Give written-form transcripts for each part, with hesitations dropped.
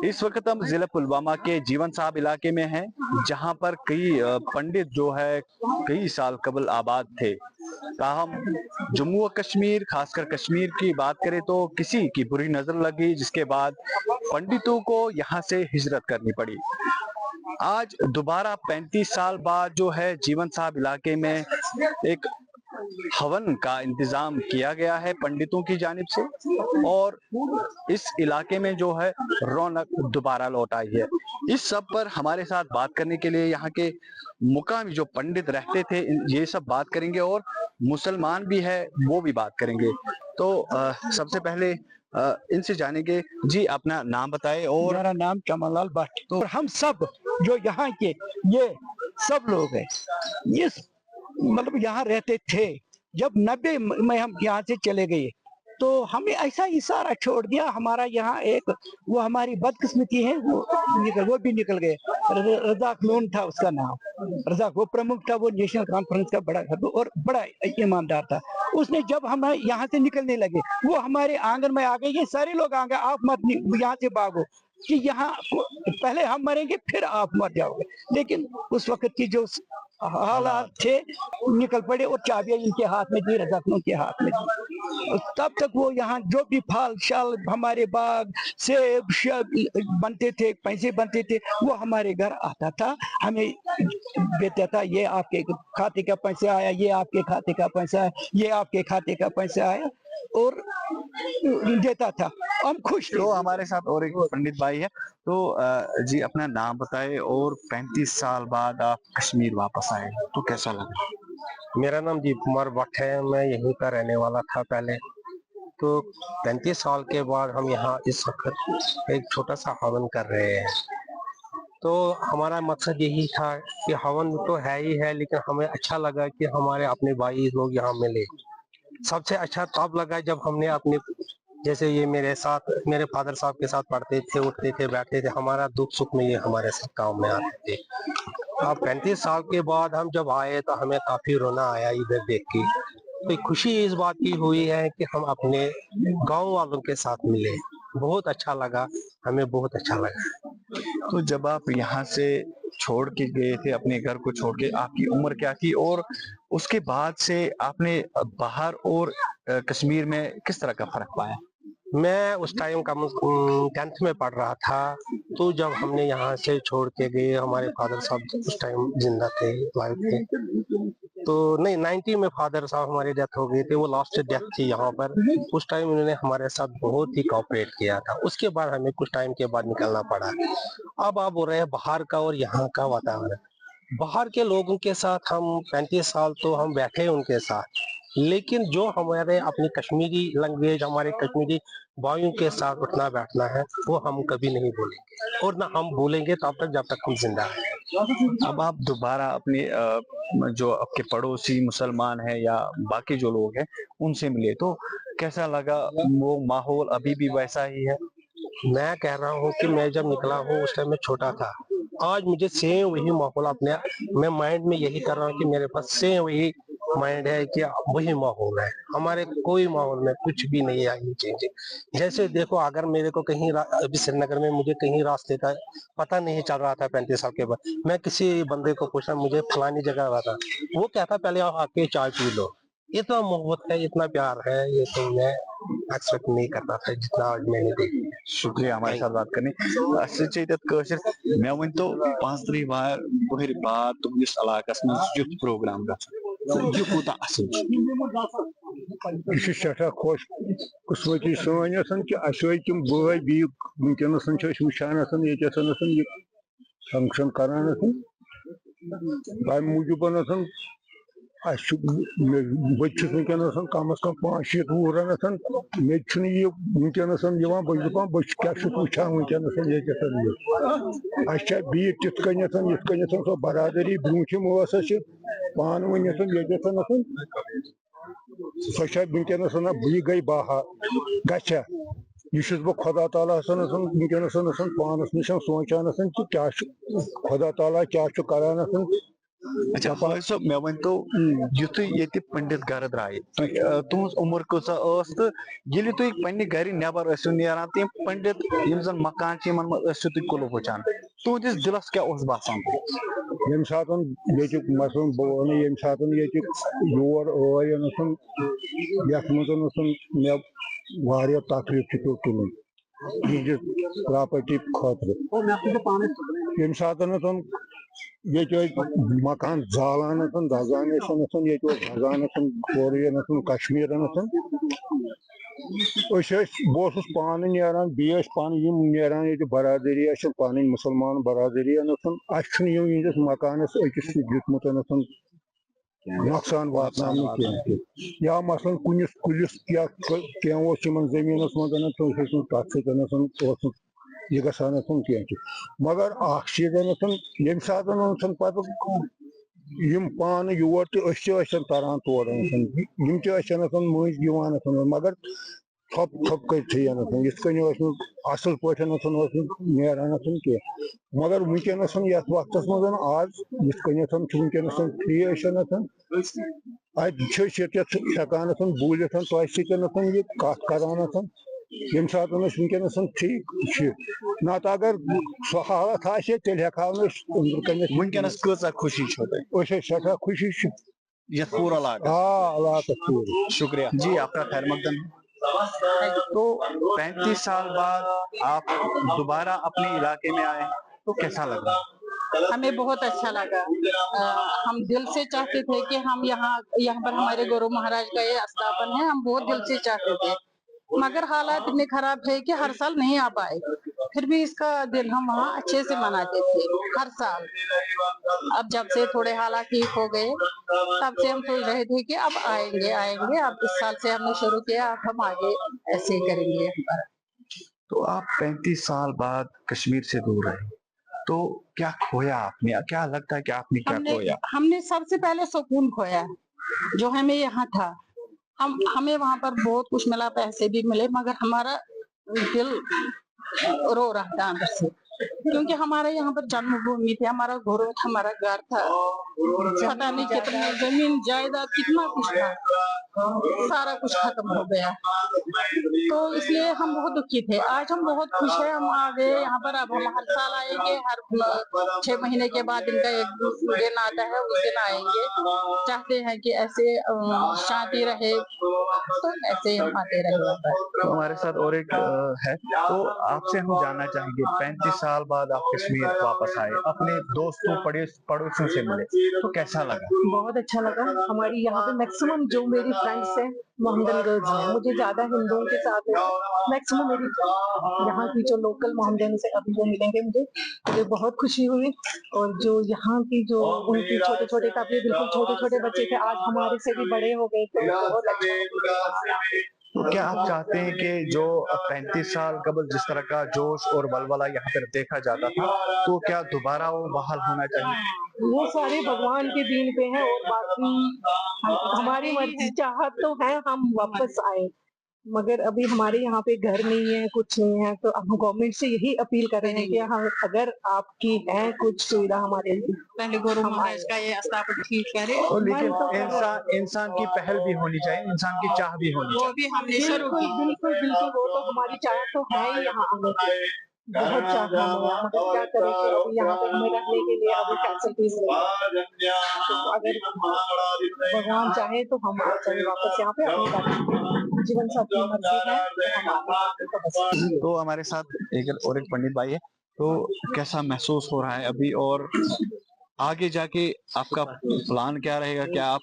इस वक्त हम जिला पुलवामा के जीवन साहब इलाके में हैं, जहां पर कई पंडित जो है कई साल कबल आबाद थे। ताहम जम्मू और कश्मीर, खासकर कश्मीर की बात करें तो किसी की बुरी नजर लगी, जिसके बाद पंडितों को यहाँ से हिजरत करनी पड़ी। आज दोबारा 35 साल बाद जो है जीवन साहब इलाके में एक हवन का इंतजाम किया गया है पंडितों की जानिब से, और इस इलाके में जो है रौनक दोबारा लौट आई है। इस सब पर हमारे साथ बात करने के लिए यहाँ के मुकामी जो पंडित रहते थे ये सब बात करेंगे, और मुसलमान भी है वो भी बात करेंगे। तो सबसे पहले इनसे जानेंगे, जी अपना नाम बताएं। और मेरा नाम चमनलाल भट्ट। तो हम सब जो यहाँ के ये सब लोग हैं, ये मतलब यहाँ रहते थे। जब 90 में हम यहाँ से चले गए तो हमें ऐसा इशारा छोड़ दिया। हमारा यहाँ एक वो हमारी बदकिस्मती है, वो भी निकल गए। रजाक लोन था उसका नाम, रजाक वो प्रमुख था, वो नेशनल कॉन्फ्रेंस का बड़ा और बड़ा ईमानदार था। उसने जब हम यहाँ से निकलने लगे, वो हमारे आंगन में आ गए, ये सारे लोग आ गए, आप मत यहाँ से भागो कि यहाँ पहले हम मरेंगे फिर आप मर जाओगे। लेकिन उस वक्त की जो हालात थे, निकल पड़े और चाबियां इनके हाथ में दी, रजाकनों के हाथ में दी। तब तक वो यहाँ जो भी फल शल हमारे बाग सेब बनते थे, पैसे बनते थे, वो हमारे घर आता था, हमें देता था। ये आपके खाते का पैसा आया, ये आपके खाते का पैसा है, ये आपके खाते का पैसा आया, और देता था। हम खुश थे। तो हमारे साथ और एक पंडित भाई है। तो जी अपना नाम बताएं, और 35 साल बाद आप कश्मीर वापस आए तो कैसा लगा? मेरा नाम दीप कुमार भट्ट है, मैं यहीं का रहने वाला था पहले। तो 35 साल के बाद हम यहाँ इस वक्त एक छोटा सा हवन कर रहे हैं। तो हमारा मकसद यही था कि हवन तो है ही है, लेकिन हमें अच्छा लगा कि हमारे अपने भाई लोग यहाँ मिले। सबसे अच्छा तब लगा जब हमने अपने, जैसे ये मेरे साथ, मेरे फादर साहब के साथ पढ़ते थे, उठते थे, बैठते थे, हमारा दुख सुख में ये हमारे साथ काम में आते थे। अब 35 साल के बाद हम जब आए तो हमें काफी रोना आया इधर देख के। तो खुशी इस बात की हुई है कि हम अपने गांव वालों के साथ मिले, बहुत अच्छा लगा, हमें बहुत अच्छा लगा। तो जब आप यहाँ से छोड़ के गए थे, अपने घर को छोड़ के, आपकी उम्र क्या थी, और उसके बाद से आपने बाहर और कश्मीर में किस तरह का फर्क पाया? मैं उस टाइम का 10th में पढ़ रहा था। तो जब हमने यहाँ से छोड़ के गए, हमारे फादर साहब उस टाइम जिंदा थे, लाइव थे। तो नहीं, 90 में फादर साहब हमारी डेथ हो गई थी, वो लास्ट डेथ थी यहाँ पर। उस टाइम उन्होंने हमारे साथ बहुत ही कोऑपरेट किया था। उसके बाद हमें कुछ टाइम के बाद निकलना पड़ा। अब आप बोल रहे हैं बाहर का और यहाँ का वातावरण। बाहर के लोगों के साथ हम 35 साल तो हम बैठे उनके साथ, लेकिन जो हमारे अपनी कश्मीरी लैंग्वेज, हमारे कश्मीरी भाइयों के साथ उठना बैठना है, वो हम कभी नहीं बोलेंगे, और ना हम बोलेंगे तब तक जब तक हम जिंदा हैं। अब आप दोबारा अपने जो आपके पड़ोसी मुसलमान हैं या बाकी जो लोग हैं उनसे मिले, तो कैसा लगा? वो माहौल अभी भी वैसा ही है? मैं कह रहा हूँ कि मैं जब निकला हूँ उस टाइम मैं छोटा था, आज मुझे सेम वही माहौल अपने, मैं माइंड में यही कर रहा हूँ कि मेरे पास सेम वही माइंड है कि वही माहौल है हमारे, कोई माहौल में कुछ भी नहीं आई चेंज। जैसे देखो, अगर मेरे को कहीं अभी श्रीनगर में मुझे कहीं रास्ते का पता नहीं चल रहा था 35 साल के बाद, मैं किसी बंदे को पूछा मुझे फलानी जगह रहा था, वो कहता पहले आप आके चाय पी लो। इतना मोहब्बत है, इतना प्यार है, ये तो मैं एक्सपेक्ट नहीं करता था जितना आज मैंने देखा। शुक्रिया हमारे साथ बात करने। मैं वन तो 35 बहर बाद तुमस इलाकस मज प्रोग्राम यह कूता असल यह सठा खुश किस्मती सन कि अस तम बई बी वनकस वुचान फंक्शन करान तम मूजूबन बस वनकस कम अज कम 5-6 वुहर मे वनकस बस बस क्या वुचान वनकस बीत तिथ सो बरादरी ब्रूम पान वनित सो वनकस बी गई बाहा गचा यह बह खुदा ताला वनकस पानस नश सोचान कि क्या खुदा ताला क्या करान अच्छा हाजी साहब मैं वन तो युतु ये पंडित घर द्राय तुहस उम्र कसा तो ये तुम पे गर नबर नेरान तम पंडित यम जन मकान तुम कुलुफ वुचान तुहदिस दिलस क्या बसान यम सात मसलन बह वन यम सात योर आयन यथ मज मे वारिया तकलीफ तुल प्रॉपर्टी यम सात ये मकान जालान दजान ये दजान और कश्मीर बहुत पान नान बी पान नान ये बरादरी पान मुसलमान बरादरी इस मकान अकिस दुमुत नुकसान वातान या मसलन कुनिस कुलिस क्या जमीन मज तथ यह गसान कह मगर चीज ये सात पे पान योर तरान तौर मज मगर थप थप कर इत असल पे नान कह मगर वनकस वक्त मज आज वनकस फ्री हेकान बोलित तह सत कत करान यम सात वनकस ठीक नत अगर सह हालत तेल हेको वनकस कचा खुशी सठा खुशी पूरा इलाका पूरा शुक्रिया जी आपका खैर मकदम है। तो 35 साल बाद आप दोबारा अपने इलाके में आए तो कैसा लगा? हमें बहुत अच्छा लगा। हम दिल से चाहते थे कि हम यहाँ पर हमारे गुरु महाराज का ये स्थापन है, हम बहुत दिल से चाहते थे, मगर हालात इतने खराब थे कि हर साल नहीं आ पाए। फिर भी इसका दिन हम वहाँ अच्छे से मनाते थे हर साल। अब जब से थोड़े हालात ठीक हो गए तब से हम सोच रहे थे कि अब आएंगे। अब इस साल से हमने शुरू किया, अब हम आगे ऐसे ही करेंगे। तो आप 35 साल बाद कश्मीर से दूर रहे, तो क्या खोया आपने? क्या लगता है कि आपने क्या खोया? हमने सबसे पहले सुकून खोया जो हमें यहाँ था। हमें वहाँ पर बहुत कुछ मिला, पैसे भी मिले, मगर हमारा दिल रो रहा था अंदर से, क्योंकि हमारा यहाँ पर जन्मभूमि थी, हमारा गुरु था, हमारा घर था, पता नहीं कितना जमीन जायदाद कितना कुछ था, सारा कुछ खत्म हो गया। तो इसलिए हम बहुत दुखी थे। आज हम बहुत खुश हैं, हम आ गए यहाँ पर। अब हम हर साल आएंगे, हर 6 महीने के बाद इनका एक दिन आता है, उस दिन आएंगे। चाहते हैं कि ऐसे शांति रहे, तो ऐसे हम आते रहे। तो हमारे साथ और एक है, तो आपसे हम जानना चाहेंगे 35 साल बाद आप कश्मीर वापस आए, अपने दोस्तों पड़ोसियों से मिले, तो कैसा लगा? बहुत अच्छा लगा। हमारी यहाँ पे मैक्सिमम जो मेरी फ्रेंड्स हैं मोहम्मदन गर्ल्स हैं, मुझे ज्यादा हिंदुओं के साथ मैक्सिमम मेरी यहाँ की जो लोकल मोहम्मदन से अभी वो मिलेंगे मुझे बहुत खुशी हुई। और जो यहाँ की जो उनकी छोटे छोटे काफी बिल्कुल छोटे छोटे बच्चे थे, आज हमारे से भी बड़े हो गए थे, बहुत अच्छा। तो क्या आप चाहते हैं कि जो 35 साल कबल जिस तरह का जोश और बलबला यहाँ पर देखा जाता था, तो क्या दोबारा वो बहाल होना चाहिए? वो सारे भगवान के दीन पे है, और बाकी हमारी मर्जी चाहत तो है हम वापस आए, मगर अभी हमारे यहाँ पे घर नहीं है, कुछ नहीं है। तो हम गवर्नमेंट से यही अपील कर रहे हैं कि हाँ, अगर आपकी है कुछ सुविधा हमारे लिए, पहले गुरु महाराज का ये स्थापन ठीक करे। और लेकिन इंसान की पहल भी होनी चाहिए, इंसान की चाह भी होनी चाहिए। वो भी हमने शुरू की। बिल्कुल बिल्कुल, वो तो हमारी चाह तो है ही यहाँ आने की, बहुत चाह हमें, मगर क्या करें कि अभी यहाँ पे हमें रहने के लिए अभी फैसिलिटीज नहीं है। तो अगर भगवान चाहे तो हम आ जाए वापस यहाँ पे, अपनी जीवन साथी मर्जी है तो हम आगे। तो हमारे साथ और एक पंडित भाई है, तो कैसा महसूस हो रहा है अभी, और आगे जाके आपका प्लान क्या रहेगा? क्या आप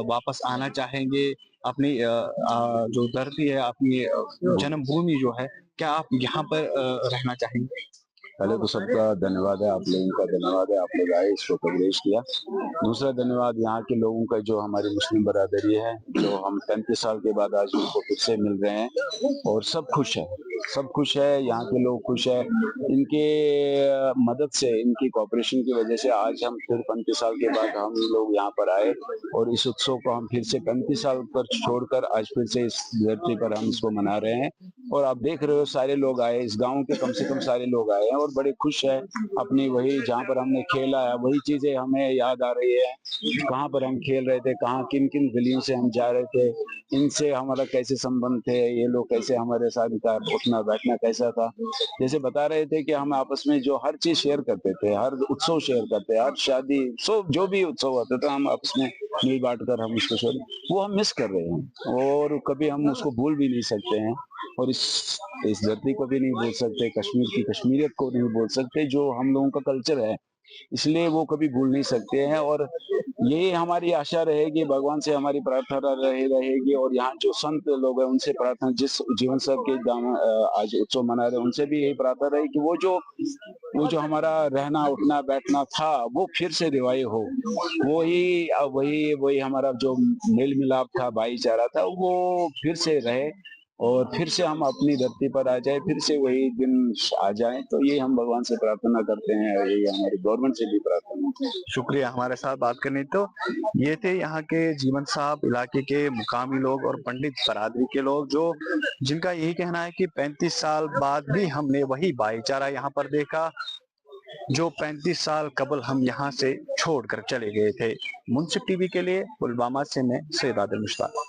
वापस आना चाहेंगे? अपनी जो धरती है, अपनी जन्मभूमि जो है, क्या आप यहाँ पर रहना चाहेंगे? पहले तो सबका धन्यवाद है, आप लोगों का धन्यवाद है, आप लोग आए, इसको कवरेज किया। दूसरा धन्यवाद यहाँ के लोगों का, जो हमारी मुस्लिम बरादरी है, जो हम 35 साल के बाद आज उनको फिर से मिल रहे हैं, और सब खुश है, सब खुश है, यहाँ के लोग खुश है। इनके मदद से, इनकी कोऑपरेशन की वजह से आज हम फिर 35 साल के बाद हम लोग यहाँ पर आए, और इस उत्सव को हम फिर से 35 साल पर छोड़कर आज फिर से इस धरती पर हम इसको मना रहे हैं। और आप देख रहे हो सारे लोग आए, इस गाँव के कम से कम सारे लोग आए हैं, और और बड़े खुश है। अपनी वही जहाँ पर हमने खेला है वही चीजें हमें याद आ रही है, कहाँ पर हम खेल रहे थे, कहाँ किन किन गलियों से हम जा रहे थे, इनसे हमारा कैसे संबंध थे, ये लोग कैसे हमारे साथ था, उठना बैठना कैसा था। जैसे बता रहे थे कि हम आपस में जो हर चीज शेयर करते थे, हर उत्सव शेयर करते, हर शादी सब जो भी उत्सव होता था हम आपस में मिल बांट कर हम उसको शेयर, वो हम मिस कर रहे हैं और कभी हम उसको भूल भी नहीं सकते हैं। और इस धरती को भी नहीं भूल सकते, कश्मीर की कश्मीरियत को नहीं भूल सकते, जो हम लोगों का कल्चर है, इसलिए वो कभी भूल नहीं सकते हैं। और ये हमारी आशा रहेगी, भगवान से हमारी प्रार्थना रहेगी और यहाँ जो संत लोग हैं उनसे प्रार्थना, जिस जीवन साहब के आज उत्सव मना रहे हैं उनसे भी यही प्रार्थना रही कि वो जो हमारा रहना उठना बैठना था वो फिर से रिवाइव हो, वही हमारा जो मेल मिलाप था, भाईचारा था, वो फिर से रहे और फिर से हम अपनी धरती पर आ जाए, फिर से वही दिन आ जाए। तो ये हम भगवान से प्रार्थना करते हैं और ये हमारी गवर्नमेंट से भी प्रार्थना है। शुक्रिया हमारे साथ बात करने। तो ये थे यहाँ के जीवन साहब इलाके के मुकामी लोग और पंडित बरादरी के लोग, जो जिनका यही कहना है कि 35 साल बाद भी हमने वही भाईचारा यहाँ पर देखा जो 35 साल कबल हम यहाँ से छोड़कर चले गए थे। मुंसिफ टीवी के लिए पुलवामा से मैं सैयद आदिल मुश्ताक।